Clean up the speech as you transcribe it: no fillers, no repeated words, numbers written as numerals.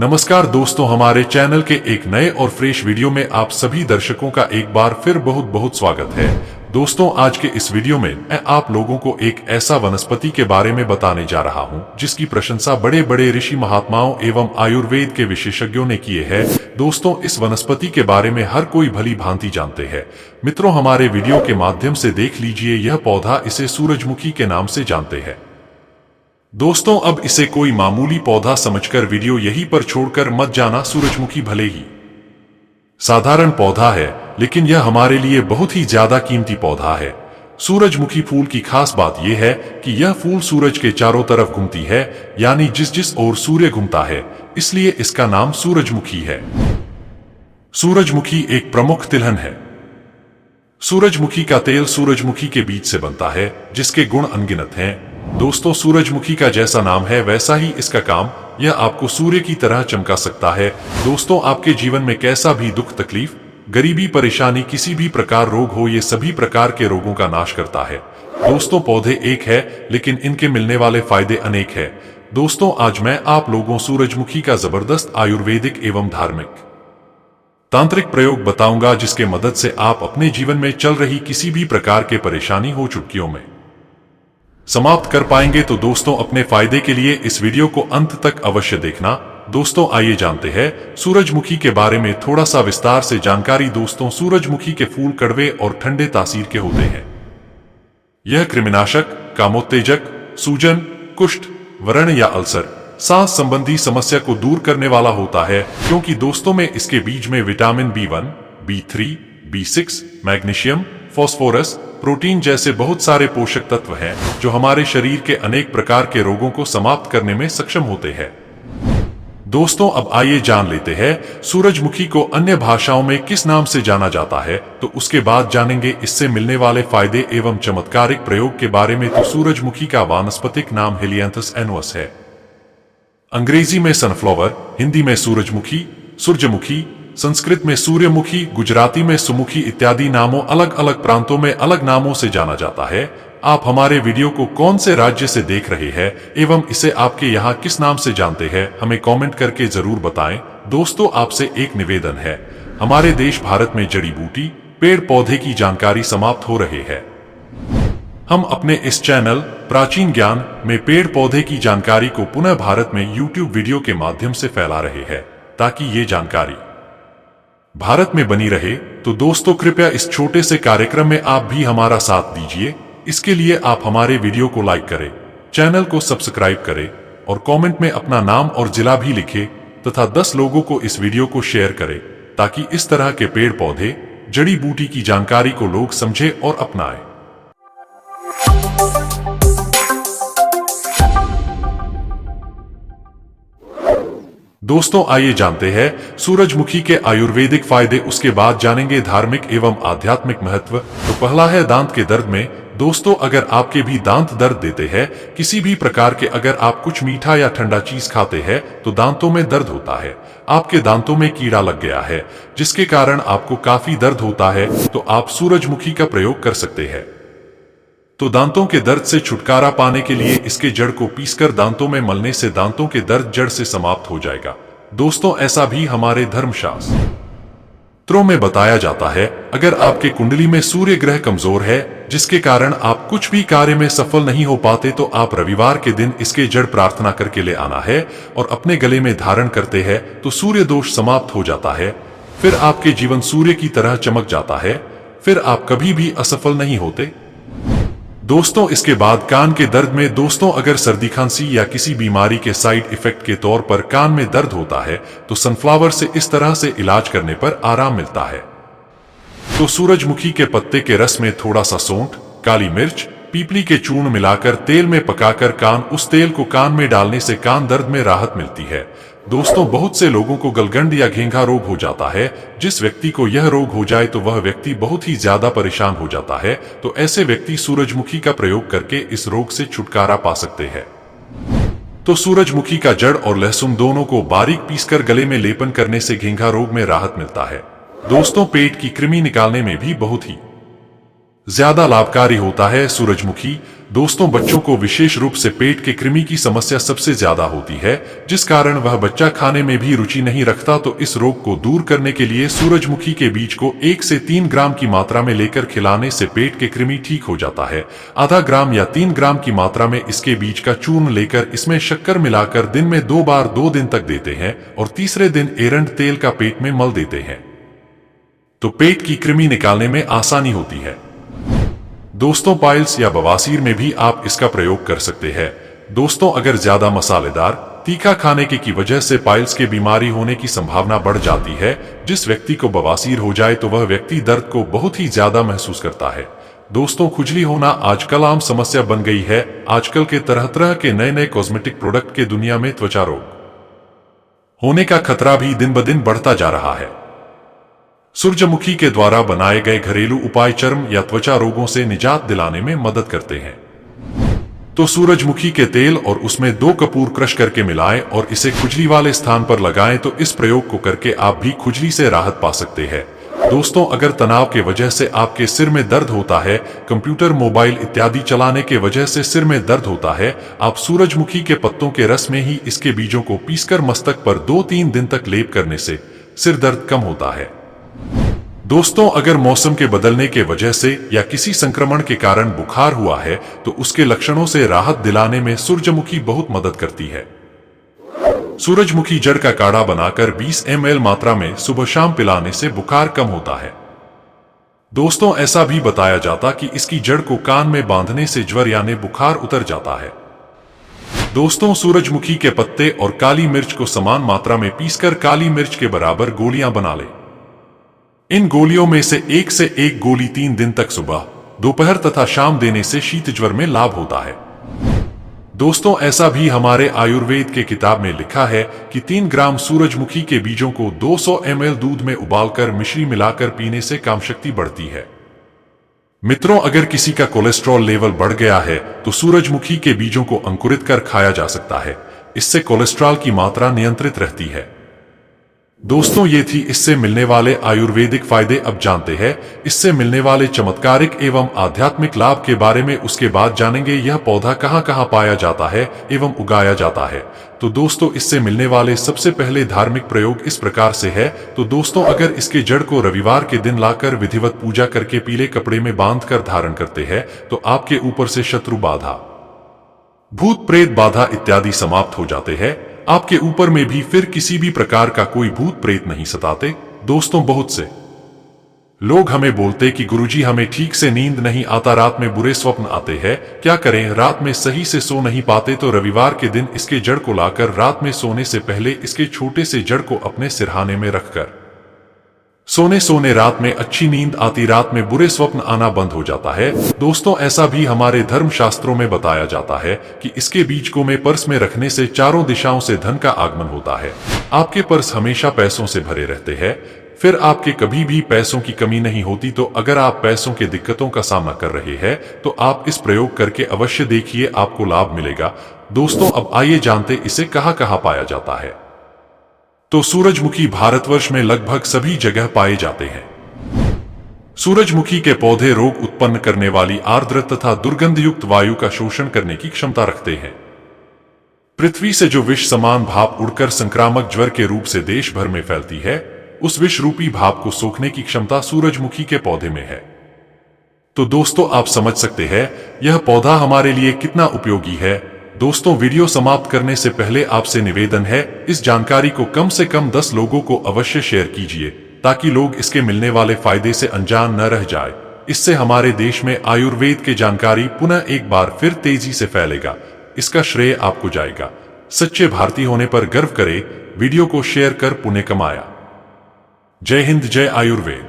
नमस्कार दोस्तों, हमारे चैनल के एक नए और फ्रेश वीडियो में आप सभी दर्शकों का एक बार फिर बहुत बहुत स्वागत है। दोस्तों, आज के इस वीडियो में मैं आप लोगों को एक ऐसा वनस्पति के बारे में बताने जा रहा हूं जिसकी प्रशंसा बड़े बड़े ऋषि महात्माओं एवं आयुर्वेद के विशेषज्ञों ने किए है। दोस्तों, इस वनस्पति के बारे में हर कोई भली भांति जानते हैं। मित्रों, हमारे वीडियो के माध्यम से देख लीजिए, यह पौधा इसे सूरजमुखी के नाम से जानते हैं। दोस्तों, अब इसे कोई मामूली पौधा समझकर वीडियो यहीं पर छोड़कर मत जाना। सूरजमुखी भले ही साधारण पौधा है, लेकिन यह हमारे लिए बहुत ही ज्यादा कीमती पौधा है। सूरजमुखी फूल की खास बात यह है कि यह फूल सूरज के चारों तरफ घूमती है, यानी जिस जिस ओर सूर्य घूमता है, इसलिए इसका नाम सूरजमुखी है। सूरजमुखी एक प्रमुख तिलहन है। सूरजमुखी का तेल सूरजमुखी के बीज से बनता है, जिसके गुण अनगिनत हैं। दोस्तों, सूरजमुखी का जैसा नाम है वैसा ही इसका काम, यह आपको सूर्य की तरह चमका सकता है। दोस्तों, आपके जीवन में कैसा भी दुख, तकलीफ, गरीबी, परेशानी, किसी भी प्रकार रोग हो, ये सभी प्रकार के रोगों का नाश करता है। दोस्तों, पौधे एक है, लेकिन इनके मिलने वाले फायदे अनेक है। दोस्तों, आज मैं आप लोगों सूरजमुखी का जबरदस्त आयुर्वेदिक एवं धार्मिक तांत्रिक प्रयोग बताऊंगा, जिसके मदद से आप अपने जीवन में चल रही किसी भी प्रकार के परेशानी हो चुटकियों में समाप्त कर पाएंगे। तो दोस्तों, अपने फायदे के लिए इस वीडियो को अंत तक अवश्य देखना। दोस्तों, आइए जानते हैं सूरजमुखी के बारे में थोड़ा सा विस्तार से जानकारी। दोस्तों, सूरजमुखी के फूल कड़वे और ठंडे तासीर के होते हैं। यह कृमिनाशक, कामोत्तेजक, सूजन, कुष्ठ, व्रण या अल्सर, सांस संबंधी समस्या को दूर करने वाला होता है, क्योंकि दोस्तों में इसके बीज में vitamin B1, B3, B6, magnesium, phosphorus, protein जैसे बहुत सारे पोषक तत्व हैं, जो हमारे शरीर के अनेक प्रकार के रोगों को समाप्त करने में सक्षम होते हैं। दोस्तों, अब आइए जान लेते हैं सूरजमुखी को अन्य भाषाओं में किस नाम से जाना जाता है, तो उसके बाद जानेंगे इससे मिलने वाले फायदे एवं चमत्कारिक प्रयोग के बारे में। तो सूरजमुखी का वानस्पतिक नाम हेलियांथस एनुअस है। अंग्रेजी में सनफ्लावर, हिंदी में सूरजमुखी, सूरजमुखी, संस्कृत में सूर्यमुखी, गुजराती में सुमुखी इत्यादि नामों अलग अलग प्रांतों में अलग नामों से जाना जाता है। आप हमारे वीडियो को कौन से राज्य से देख रहे हैं एवं इसे आपके यहाँ किस नाम से जानते हैं, हमें कमेंट करके जरूर बताएं। दोस्तों, आपसे एक निवेदन है, हमारे देश भारत में जड़ी बूटी, पेड़ पौधे की जानकारी समाप्त हो रही है। हम अपने इस चैनल प्राचीन ज्ञान में पेड़ पौधे की जानकारी को पुनः भारत में YouTube वीडियो के माध्यम से फैला रहे हैं, ताकि ये जानकारी भारत में बनी रहे। तो दोस्तों, कृपया इस छोटे से कार्यक्रम में आप भी हमारा साथ दीजिए। इसके लिए आप हमारे वीडियो को लाइक करें, चैनल को सब्सक्राइब करें और कमेंट में अपना नाम और जिला भी लिखें, तथा 10 लोगों को इस वीडियो को शेयर करें, ताकि इस तरह के पेड़ पौधे, जड़ी बूटी की जानकारी को लोग समझें और अपनाएं। दोस्तों, आइए जानते हैं सूरजमुखी के आयुर्वेदिक फायदे, उसके बाद जानेंगे धार्मिक एवं आध्यात्मिक महत्व। तो पहला है दांत के दर्द में। दोस्तों, अगर आपके भी दांत दर्द देते हैं किसी भी प्रकार के, अगर आप कुछ मीठा या ठंडा चीज खाते हैं तो दांतों में दर्द होता है, आपके दांतों में कीड़ा लग गया है, जिसके कारण आपको काफी दर्द होता है, तो आप सूरजमुखी का प्रयोग कर सकते हैं। तो दांतों के दर्द से छुटकारा पाने के लिए इसके जड़ को पीसकर दांतों में मलने से दांतों के दर्द जड़ से समाप्त हो जाएगा। दोस्तों, ऐसा भी हमारे धर्मशास्त्रों में बताया जाता है। अगर आपके कुंडली में सूर्य ग्रह कमजोर है, जिसके कारण आप कुछ भी कार्य में सफल नहीं हो पाते, तो आप रविवार के दिन इसके जड़ प्रार्थना करके ले आना है और अपने गले में धारण करते हैं, तो सूर्य दोष समाप्त हो जाता है। फिर आपके जीवन सूर्य की तरह चमक जाता है, फिर आप कभी भी असफल नहीं होते। दोस्तों, इसके बाद कान के दर्द में। दोस्तों, अगर सर्दी, खांसी या किसी बीमारी के साइड इफेक्ट के तौर पर कान में दर्द होता है, तो सनफ्लावर से इस तरह से इलाज करने पर आराम मिलता है। तो सूरजमुखी के पत्ते के रस में थोड़ा सा सौंठ, काली मिर्च, पीपली के चूर्ण मिलाकर तेल में पकाकर उस तेल को कान में डालने से कान दर्द में राहत मिलती है। दोस्तों, बहुत से लोगों को गलगंड या घेंघा रोग हो जाता है। जिस व्यक्ति को यह रोग हो जाए तो वह व्यक्ति बहुत ही ज्यादा परेशान हो जाता है, तो ऐसे व्यक्ति सूरजमुखी का प्रयोग करके इस रोग से छुटकारा पा सकते हैं। तो सूरजमुखी का जड़ और लहसुन दोनों को बारीक पीसकर गले में लेपन करने से घेंघा रोग में राहत मिलता है। दोस्तों, पेट की कृमि निकालने में भी बहुत ही ज्यादा लाभकारी होता है सूरजमुखी। दोस्तों बच्चों को विशेष रूप से पेट के कृमि की समस्या सबसे ज्यादा होती है, जिस कारण वह बच्चा खाने में भी रुचि नहीं रखता। तो इस रोग को दूर करने के लिए सूरजमुखी के बीज को 1 से 3 ग्राम की मात्रा में लेकर खिलाने से पेट के कृमि ठीक हो जाता है। आधा ग्राम या 3 ग्राम की मात्रा में इसके बीज का चूर्ण लेकर इसमें शक्कर मिलाकर दिन में 2 बार 2 दिन तक देते हैं और तीसरे दिन एरंड तेल का पेट में मल देते हैं, तो पेट की कृमि निकालने में आसानी होती है। दोस्तों पाइल्स या बवासीर में भी आप इसका प्रयोग कर सकते हैं। दोस्तों अगर ज्यादा मसालेदार तीखा खाने की वजह से पाइल्स के बीमारी होने की संभावना बढ़ जाती है। जिस व्यक्ति को बवासीर हो जाए तो वह व्यक्ति दर्द को बहुत ही ज्यादा महसूस करता है। दोस्तों खुजली होना आजकल आम समस्या बन गई है। आजकल के तरह तरह के नए नए कॉस्मेटिक प्रोडक्ट के दुनिया में त्वचा रोग होने का खतरा भी दिन ब दिन बढ़ता जा रहा है। सूरजमुखी के द्वारा बनाए गए घरेलू उपाय चर्म या त्वचा रोगों से निजात दिलाने में मदद करते हैं। तो सूरजमुखी के तेल और उसमें 2 कपूर क्रश करके मिलाएं और इसे खुजली वाले स्थान पर लगाएं, तो इस प्रयोग को करके आप भी खुजली से राहत पा सकते हैं। दोस्तों अगर तनाव के वजह से आपके सिर में दर्द होता है, कंप्यूटर मोबाइल इत्यादि चलाने के वजह से सिर में दर्द होता है, आप सूरजमुखी के पत्तों के रस में ही इसके बीजों को पीसकर मस्तक पर 2-3 दिन तक लेप करने से सिर दर्द कम होता है। दोस्तों अगर मौसम के बदलने के वजह से या किसी संक्रमण के कारण बुखार हुआ है तो उसके लक्षणों से राहत दिलाने में सूरजमुखी बहुत मदद करती है। सूरजमुखी जड़ का काढ़ा बनाकर 20 ml मात्रा में सुबह शाम पिलाने से बुखार कम होता है। दोस्तों ऐसा भी बताया जाता कि इसकी जड़ को कान में बांधने से ज्वर यानी बुखार उतर जाता है। दोस्तों सूरजमुखी के पत्ते और काली मिर्च को समान मात्रा में पीसकर काली मिर्च के बराबर गोलियां बना लें। इन गोलियों में से एक गोली 3 दिन तक सुबह, दोपहर तथा शाम देने से शीत ज्वर में लाभ होता है। दोस्तों ऐसा भी हमारे आयुर्वेद के किताब में लिखा है कि 3 ग्राम सूरजमुखी के बीजों को 200 ml दूध में उबालकर मिश्री मिलाकर पीने से कामशक्ति बढ़ती है। मित्रों अगर किसी का कोलेस्ट्रॉल लेवल बढ़ गया है तो सूरजमुखी के बीजों को अंकुरित कर खाया जा सकता है। इससे कोलेस्ट्रॉल की मात्रा नियंत्रित रहती है। दोस्तों ये थी इससे मिलने वाले आयुर्वेदिक फायदे। अब जानते हैं इससे मिलने वाले चमत्कारिक एवं आध्यात्मिक लाभ के बारे में। उसके बाद जानेंगे यह पौधा कहाँ कहाँ पाया जाता है एवं उगाया जाता है। तो दोस्तों इससे मिलने वाले सबसे पहले धार्मिक प्रयोग इस प्रकार से है। तो दोस्तों अगर इसके जड़ को रविवार के दिन लाकर विधिवत पूजा करके पीले कपड़े में बांधकर धारण करते हैं तो आपके ऊपर से शत्रु बाधा, भूत प्रेत बाधा इत्यादि समाप्त हो जाते हैं। आपके ऊपर में भी फिर किसी भी प्रकार का कोई भूत प्रेत नहीं सताते। दोस्तों बहुत से लोग हमें बोलते कि गुरुजी हमें ठीक से नींद नहीं आता, रात में बुरे स्वप्न आते हैं, क्या करें, रात में सही से सो नहीं पाते। तो रविवार के दिन इसके जड़ को लाकर रात में सोने से पहले इसके छोटे से जड़ को अपने सिरहाने में रखकर सोने रात में अच्छी नींद आती, रात में बुरे स्वप्न आना बंद हो जाता है। दोस्तों ऐसा भी हमारे धर्म शास्त्रों में बताया जाता है कि इसके बीज को में पर्स में रखने से चारों दिशाओं से धन का आगमन होता है। आपके पर्स हमेशा पैसों से भरे रहते हैं, फिर आपके कभी भी पैसों की कमी नहीं होती। तो अगर आप पैसों के दिक्कतों का सामना कर रहे हैं तो आप इस प्रयोग करके अवश्य देखिए, आपको लाभ मिलेगा। दोस्तों अब आइए जानते इसे कहाँ कहाँ पाया जाता है। तो सूरजमुखी भारतवर्ष में लगभग सभी जगह पाए जाते हैं। सूरजमुखी के पौधे रोग उत्पन्न करने वाली आर्द्र तथा दुर्गंधयुक्त वायु का शोषण करने की क्षमता रखते हैं। पृथ्वी से जो विष समान भाप उड़कर संक्रामक ज्वर के रूप से देश भर में फैलती है, उस विष रूपी भाप को सोखने की क्षमता सूरजमुखी के पौधे में है। तो दोस्तों आप समझ सकते हैं यह पौधा हमारे लिए कितना उपयोगी है। दोस्तों वीडियो समाप्त करने से पहले आपसे निवेदन है, इस जानकारी को कम से कम 10 लोगों को अवश्य शेयर कीजिए ताकि लोग इसके मिलने वाले फायदे से अनजान न रह जाए। इससे हमारे देश में आयुर्वेद की जानकारी पुनः एक बार फिर तेजी से फैलेगा। इसका श्रेय आपको जाएगा। सच्चे भारतीय होने पर गर्व करें। वीडियो को शेयर कर पुण्य कमाया। जय हिंद, जय आयुर्वेद।